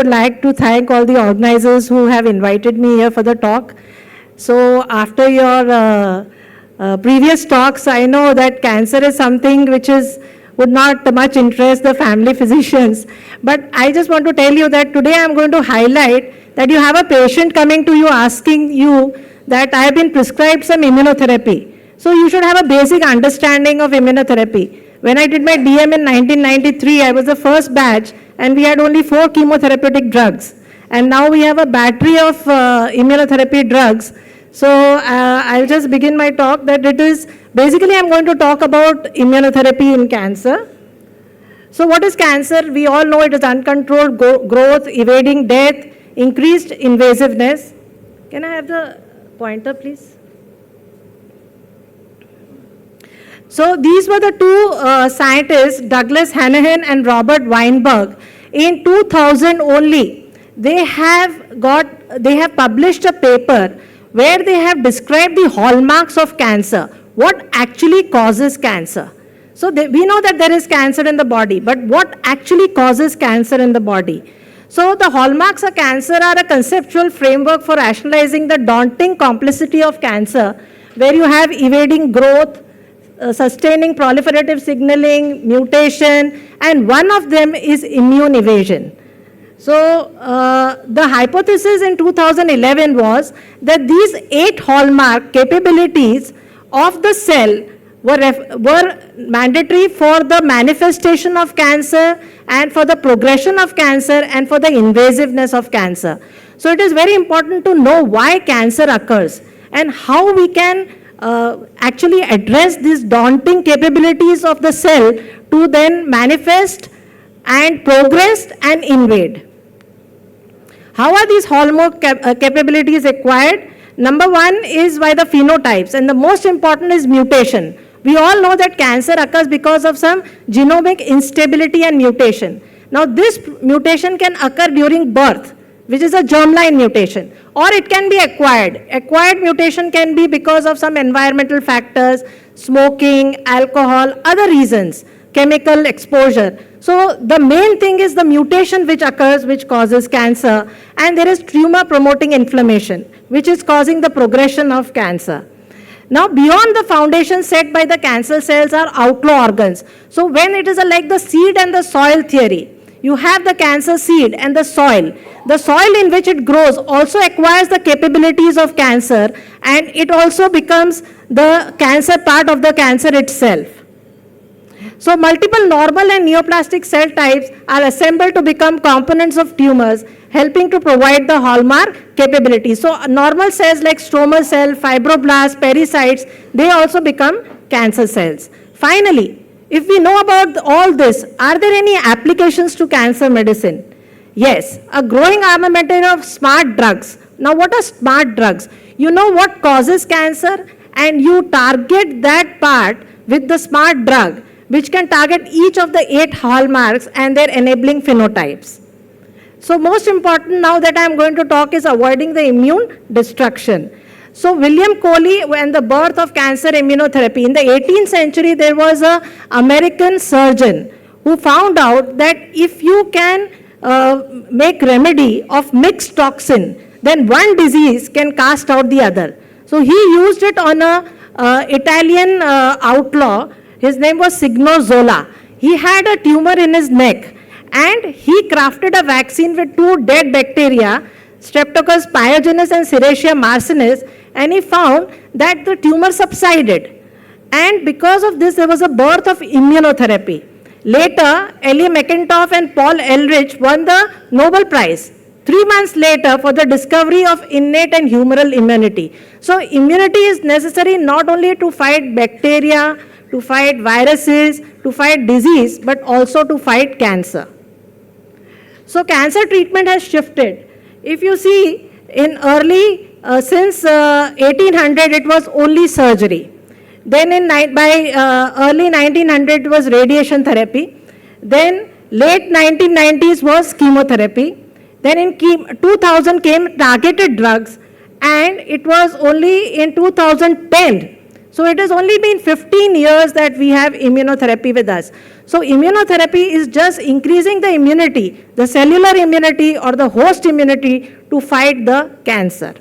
would like to thank all the organizers who have invited me here for the talk. So after your previous talks, I know that cancer is something which would not much interest the family physicians. But I just want to tell you that today I'm going to highlight that you have a patient coming to you asking you that I have been prescribed some immunotherapy. So you should have a basic understanding of immunotherapy. When I did my DM in 1993, I was the first batch and we had only 4 chemotherapeutic drugs. And now we have a battery of immunotherapy drugs. So I'll just begin my talk that it is, basically I'm going to talk about immunotherapy in cancer. So what is cancer? We all know it is uncontrolled growth, evading death, increased invasiveness. Can I have the pointer, please? So these were the two scientists, Douglas Hanahan and Robert Weinberg. In 2000 only, they have published a paper where they have described the hallmarks of cancer, what actually causes cancer. So we know that there is cancer in the body, but what actually causes cancer in the body? So the hallmarks of cancer are a conceptual framework for rationalizing the daunting complexity of cancer, where you have evading growth, sustaining proliferative signaling, mutation, and one of them is immune evasion. So the hypothesis in 2011 was that these 8 hallmark capabilities of the cell were mandatory for the manifestation of cancer and for the progression of cancer and for the invasiveness of cancer. So it is very important to know why cancer occurs and how we can actually address these daunting capabilities of the cell to then manifest and progress and invade. How are these hallmark capabilities acquired? Number one is by the phenotypes, and the most important is mutation. We all know that cancer occurs because of some genomic instability and mutation. Now this mutation can occur during birth, which is a germline mutation, or it can be acquired. Acquired mutation can be because of some environmental factors, smoking, alcohol, other reasons, chemical exposure. So the main thing is the mutation which occurs, which causes cancer, and there is tumor promoting inflammation, which is causing the progression of cancer. Now beyond the foundation set by the cancer cells are outlaw organs. So when it is like the seed and the soil theory, you have the cancer seed and the soil. The soil in which it grows also acquires the capabilities of cancer, and it also becomes the cancer part of the cancer itself. So multiple normal and neoplastic cell types are assembled to become components of tumors, helping to provide the hallmark capabilities. So normal cells like stromal cell, fibroblasts, pericytes, they also become cancer cells. Finally, if we know about all this, are there any applications to cancer medicine? Yes, a growing armamentarium of smart drugs. Now what are smart drugs? You know what causes cancer and you target that part with the smart drug, which can target each of the 8 hallmarks and their enabling phenotypes. So most important now that I am going to talk is avoiding the immune destruction. So William Coley and the birth of cancer immunotherapy. In the 18th century, there was an American surgeon who found out that if you can make remedy of mixed toxin, then one disease can cast out the other. So he used it on a Italian outlaw. His name was Signor Zola. He had a tumor in his neck and he crafted a vaccine with 2 dead bacteria, Streptococcus pyogenes and Serratia marcinis, and he found that the tumor subsided. And because of this, there was a birth of immunotherapy. Later, Ellie McIntosh and Paul Ehrlich won the Nobel Prize 3 months later for the discovery of innate and humoral immunity. So immunity is necessary not only to fight bacteria, to fight viruses, to fight disease, but also to fight cancer. So cancer treatment has shifted. If you see, in since 1800, it was only surgery. Then by early 1900, it was radiation therapy. Then late 1990s was chemotherapy. Then in 2000 came targeted drugs, and it was only in 2010. So it has only been 15 years that we have immunotherapy with us. So immunotherapy is just increasing the immunity, the cellular immunity or the host immunity to fight the cancer.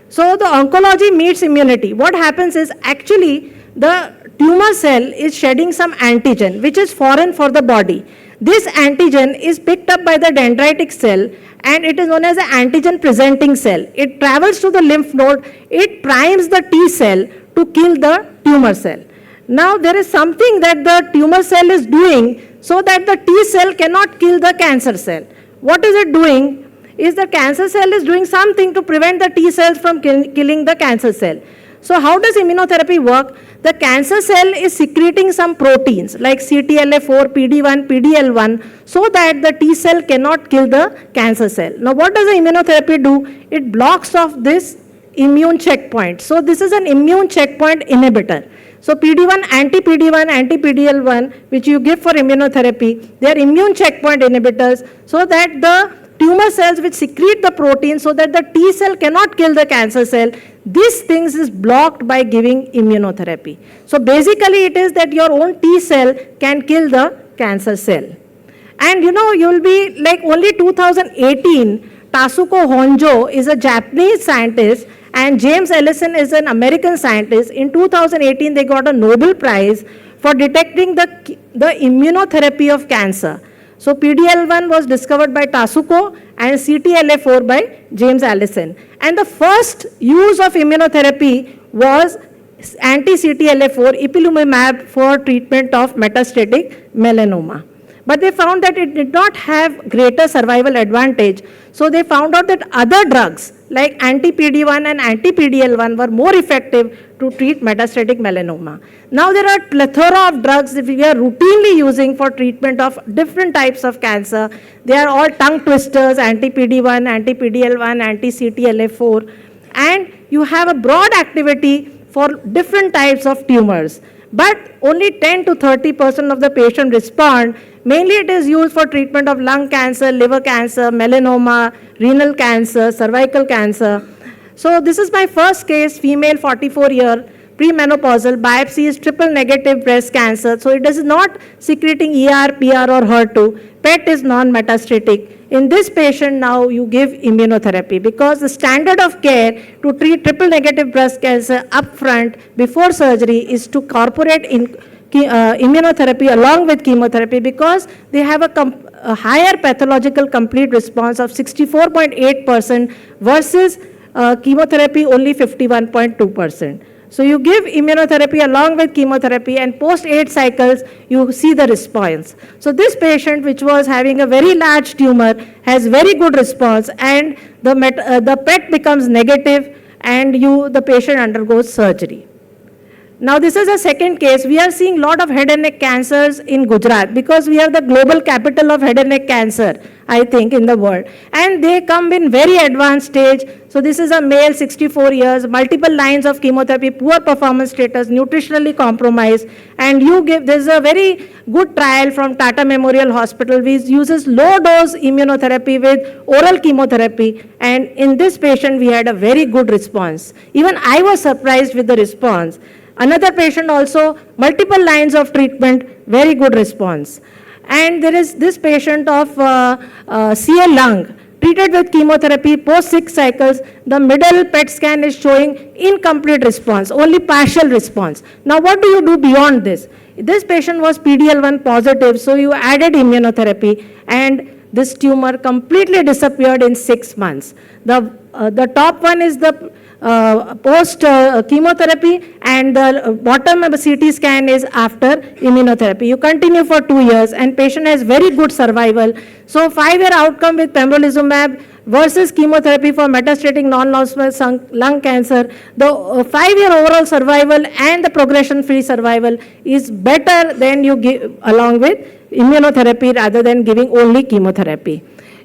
So the oncology meets immunity. What happens is actually the tumor cell is shedding some antigen which is foreign for the body. This antigen is picked up by the dendritic cell and it is known as the antigen presenting cell. It travels to the lymph node, it primes the T cell to kill the tumor cell. Now there is something that the tumor cell is doing so that the T cell cannot kill the cancer cell. What is it doing? Is the cancer cell is doing something to prevent the T cells from killing the cancer cell. So how does immunotherapy work? The cancer cell is secreting some proteins like CTLA4, PD1, PDL1 so that the T cell cannot kill the cancer cell. Now what does the immunotherapy do? It blocks off this immune checkpoint. So this is an immune checkpoint inhibitor. So PD1, anti-PD1, anti-PDL1 which you give for immunotherapy, they are immune checkpoint inhibitors so that the tumor cells which secrete the protein so that the T cell cannot kill the cancer cell, these things is blocked by giving immunotherapy. So basically it is that your own T cell can kill the cancer cell. And you'll be like only 2018, Tasuku Honjo is a Japanese scientist and James Allison is an American scientist. In 2018 they got a Nobel Prize for detecting the immunotherapy of cancer. So PDL1 was discovered by Tasuku and CTLA4 by James Allison. And the first use of immunotherapy was anti-CTLA4 ipilimumab for treatment of metastatic melanoma. But they found that it did not have greater survival advantage. So they found out that other drugs like anti-PD1 and anti-PDL1 were more effective to treat metastatic melanoma. Now there are plethora of drugs that we are routinely using for treatment of different types of cancer. They are all tongue twisters, anti-PD1, anti-PDL1, anti-CTLA4. And you have a broad activity for different types of tumors. But only 10 to 30% of the patient respond. Mainly it is used for treatment of lung cancer, liver cancer, melanoma, renal cancer, cervical cancer. So this is my first case, female 44-year, premenopausal, biopsy is triple negative breast cancer. So it is not secreting ER, PR or HER2. PET is non-metastatic. In this patient now you give immunotherapy because the standard of care to treat triple negative breast cancer upfront before surgery is to incorporate immunotherapy along with chemotherapy because they have a higher pathological complete response of 64.8% versus chemotherapy only 51.2%. So you give immunotherapy along with chemotherapy and post 8 cycles, you see the response. So this patient which was having a very large tumor has very good response and the PET becomes negative and the patient undergoes surgery. Now this is a second case. We are seeing a lot of head and neck cancers in Gujarat because we are the global capital of head and neck cancer, I think, in the world. And they come in very advanced stage. So this is a male, 64 years, multiple lines of chemotherapy, poor performance status, nutritionally compromised. And there's a very good trial from Tata Memorial Hospital which uses low dose immunotherapy with oral chemotherapy. And in this patient, we had a very good response. Even I was surprised with the response. Another patient also, multiple lines of treatment, very good response. And there is this patient of CA lung, treated with chemotherapy, post 6 cycles, the middle PET scan is showing incomplete response, only partial response. Now what do you do beyond this? This patient was PDL1 positive, so you added immunotherapy and this tumor completely disappeared in 6 months. The top one is the post chemotherapy and the bottom CT scan is after immunotherapy. You continue for 2 years and patient has very good survival. So 5-year outcome with pembrolizumab versus chemotherapy for metastatic non-small cell lung cancer, the 5-year overall survival and the progression-free survival is better than you give along with immunotherapy rather than giving only chemotherapy.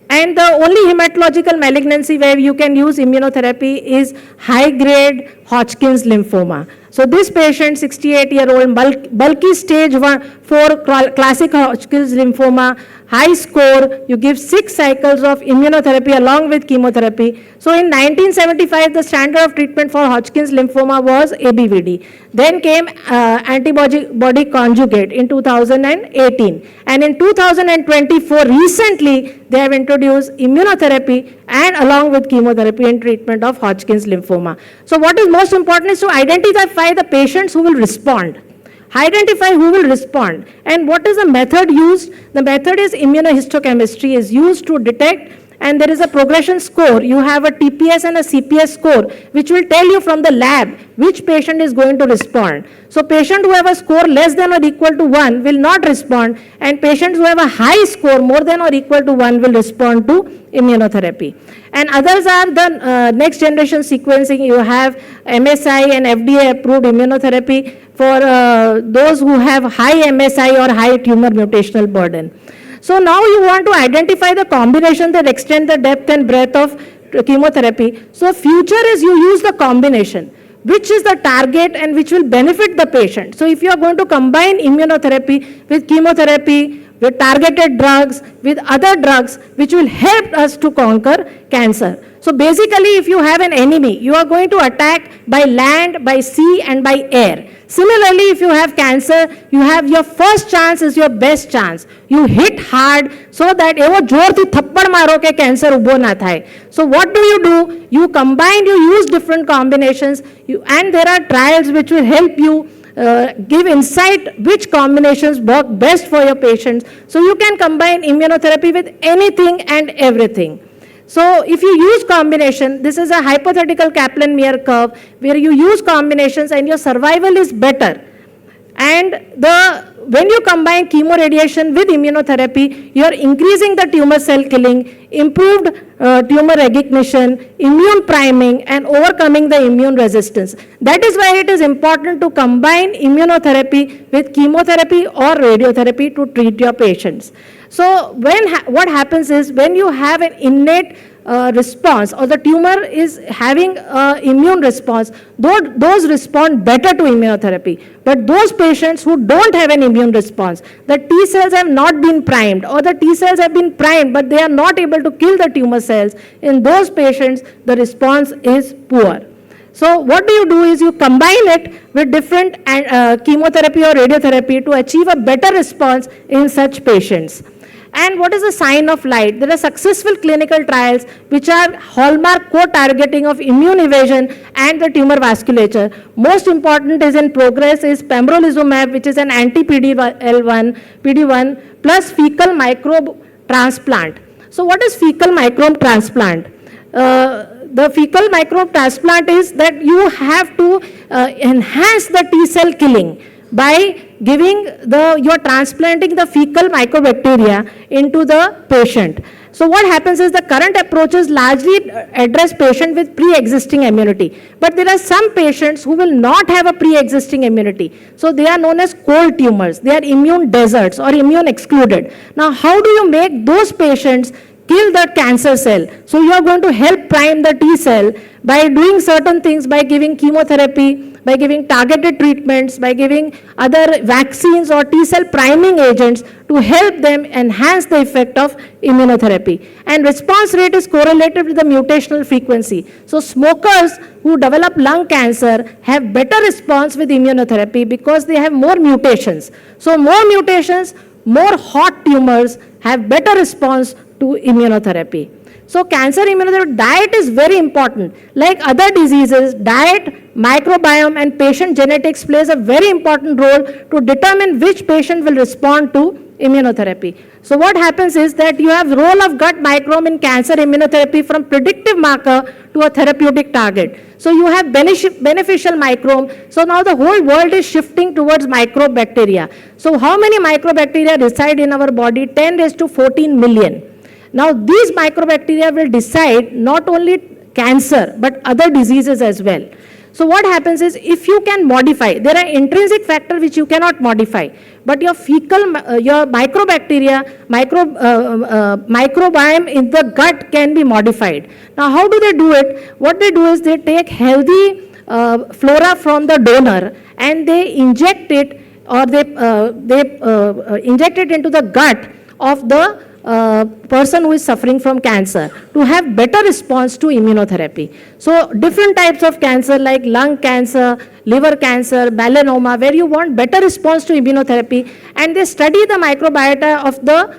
And the only hematological malignancy where you can use immunotherapy is high-grade Hodgkin's lymphoma. So this patient, 68-year-old, bulky stage 4 classic Hodgkin's lymphoma, high score, you give 6 cycles of immunotherapy along with chemotherapy. So in 1975, the standard of treatment for Hodgkin's lymphoma was ABVD. Then came antibody conjugate in 2018. And in 2024, recently, they have introduced immunotherapy and along with chemotherapy in treatment of Hodgkin's lymphoma. So what is most important is to identify the patients who will respond. Identify who will respond. And what is the method used? The method is immunohistochemistry is used to detect, and there is a progression score. You have a TPS and a CPS score, which will tell you from the lab which patient is going to respond. So patient who have a score less than or equal to 1 will not respond, and patients who have a high score more than or equal to 1 will respond to immunotherapy. And others are the next generation sequencing. You have MSI and FDA approved immunotherapy for those who have high MSI or high tumor mutational burden. So now you want to identify the combination that extend the depth and breadth of chemotherapy. So future is you use the combination, which is the target and which will benefit the patient. So if you are going to combine immunotherapy with chemotherapy, with targeted drugs, with other drugs, which will help us to conquer cancer. So basically, if you have an enemy, you are going to attack by land, by sea, and by air. Similarly, if you have cancer, you have your first chance is your best chance. You hit hard so that evo jorthi thappad maro ke cancer ubbo na thai. So what do? You combine, you use different combinations, and there are trials which will help you give insight which combinations work best for your patients. So you can combine immunotherapy with anything and everything. So if you use combination, this is a hypothetical Kaplan-Meier curve where you use combinations and your survival is better. And when you combine chemoradiation with immunotherapy, you are increasing the tumor cell killing, improved tumor recognition, immune priming, and overcoming the immune resistance. That is why it is important to combine immunotherapy with chemotherapy or radiotherapy to treat your patients. So what happens is when you have an innate response or the tumor is having immune response, those respond better to immunotherapy. But those patients who don't have an immune response, the T cells have not been primed or the T cells have been primed but they are not able to kill the tumor cells, in those patients the response is poor. So what do is you combine it with different chemotherapy or radiotherapy to achieve a better response in such patients. And what is the sign of light? There are successful clinical trials which are hallmark co-targeting of immune evasion and the tumor vasculature. Most important is in progress is pembrolizumab, which is an anti-PD-1 plus fecal microbe transplant. So what is fecal microbe transplant? The fecal microbe transplant is that you have to enhance the T cell killing by giving you're transplanting the fecal mycobacteria into the patient. So what happens is the current approaches largely address patient with pre-existing immunity. But there are some patients who will not have a pre-existing immunity. So they are known as cold tumors. They are immune deserts or immune excluded. Now how do you make those patients kill the cancer cell? So you are going to help prime the T cell by doing certain things, by giving chemotherapy, by giving targeted treatments, by giving other vaccines or T cell priming agents to help them enhance the effect of immunotherapy. And response rate is correlated with the mutational frequency. So smokers who develop lung cancer have better response with immunotherapy because they have more mutations. So more mutations, more hot tumors have better response to immunotherapy. So cancer immunotherapy, diet is very important. Like other diseases, diet, microbiome and patient genetics plays a very important role to determine which patient will respond to immunotherapy. So what happens is that you have role of gut microbiome in cancer immunotherapy from predictive marker to a therapeutic target. So you have beneficial microbiome. So now the whole world is shifting towards microbacteria. So how many microbacteria reside in our body? 10 raised to 14 million. Now these microbacteria will decide not only cancer but other diseases as well. So what happens is if you can modify, there are intrinsic factors which you cannot modify, but your fecal, your microbacteria, microbiome in the gut can be modified. Now how do they do it? What they do is they take healthy flora from the donor, and they inject it, or they inject it into the gut of the person who is suffering from cancer to have better response to immunotherapy. So different types of cancer like lung cancer, liver cancer, melanoma, where you want better response to immunotherapy, and they study the microbiota of the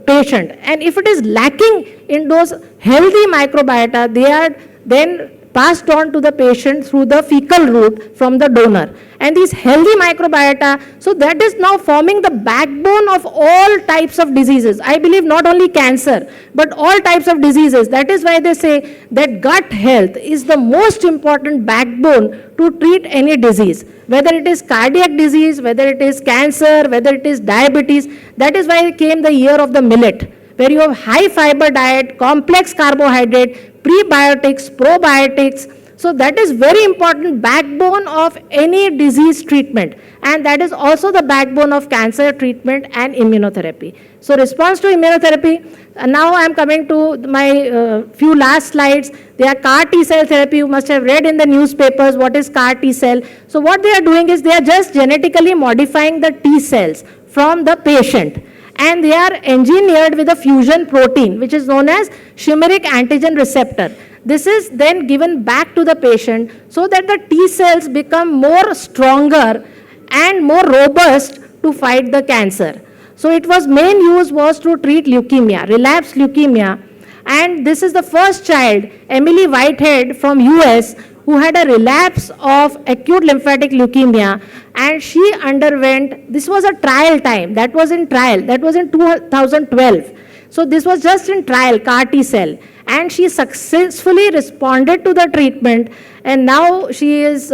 patient. And if it is lacking in those healthy microbiota, they are then passed on to the patient through the fecal route from the donor. And these healthy microbiota, so that is now forming the backbone of all types of diseases. I believe not only cancer, but all types of diseases. That is why they say that gut health is the most important backbone to treat any disease. Whether it is cardiac disease, whether it is cancer, whether it is diabetes. That is why came the year of the millet, where you have high fiber diet, complex carbohydrate, prebiotics, probiotics. So that is very important backbone of any disease treatment, and that is also the backbone of cancer treatment and immunotherapy. So response to immunotherapy, now I am coming to my few last slides. They are CAR T cell therapy. You must have read in the newspapers what is CAR T cell. So what they are doing is they are just genetically modifying the T cells from the patient, and they are engineered with a fusion protein which is known as chimeric antigen receptor. This is then given back to the patient so that the T cells become more stronger and more robust to fight the cancer. So it was main use was to treat leukemia, relapsed leukemia, and this is the first child, Emily Whitehead from US, who had a relapse of acute lymphatic leukemia, and she underwent, this was a trial time, that was in 2012. So this was just in trial, CAR T cell, and she successfully responded to the treatment, and now she is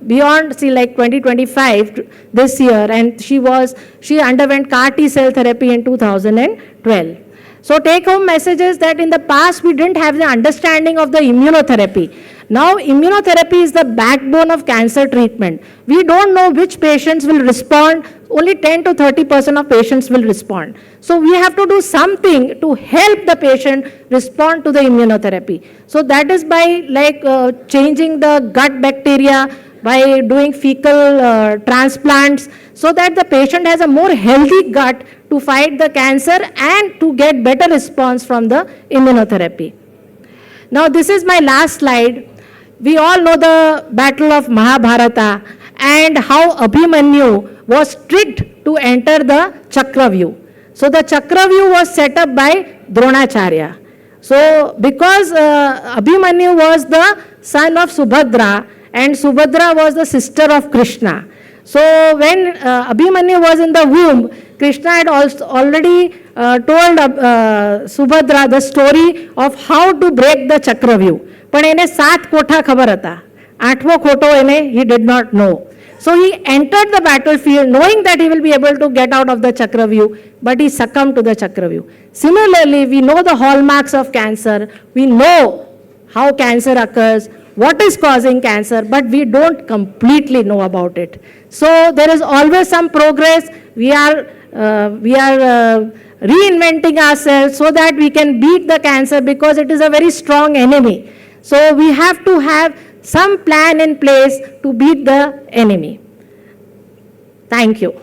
beyond, see, like 2025 this year, and she underwent CAR T cell therapy in 2012. So take home message is that in the past we didn't have the understanding of the immunotherapy. Now immunotherapy is the backbone of cancer treatment. We don't know which patients will respond. Only 10 to 30% of patients will respond. So we have to do something to help the patient respond to the immunotherapy. So that is by changing the gut bacteria, by doing fecal transplants, so that the patient has a more healthy gut to fight the cancer and to get better response from the immunotherapy. Now this is my last slide. We all know the battle of Mahabharata and how Abhimanyu was tricked to enter the Chakravyuh. So the Chakravyuh was set up by Dronacharya. So because Abhimanyu was the son of Subhadra and Subhadra was the sister of Krishna. So when Abhimanyu was in the womb, Krishna had already told Subhadra the story of how to break the Chakravyuh. પણ એને 7 કોઠા ખબર હતા, 8મો કોઠો he did not know. So he entered the battlefield knowing that he will be able to get out of the Chakravyuh, but he succumbed to the Chakravyuh. Similarly, we know the hallmarks of cancer, we know how cancer occurs, what is causing cancer, but we don't completely know about it. So there is always some progress. We are reinventing ourselves so that we can beat the cancer, because it is a very strong enemy. So we have to have some plan in place to beat the enemy. Thank you.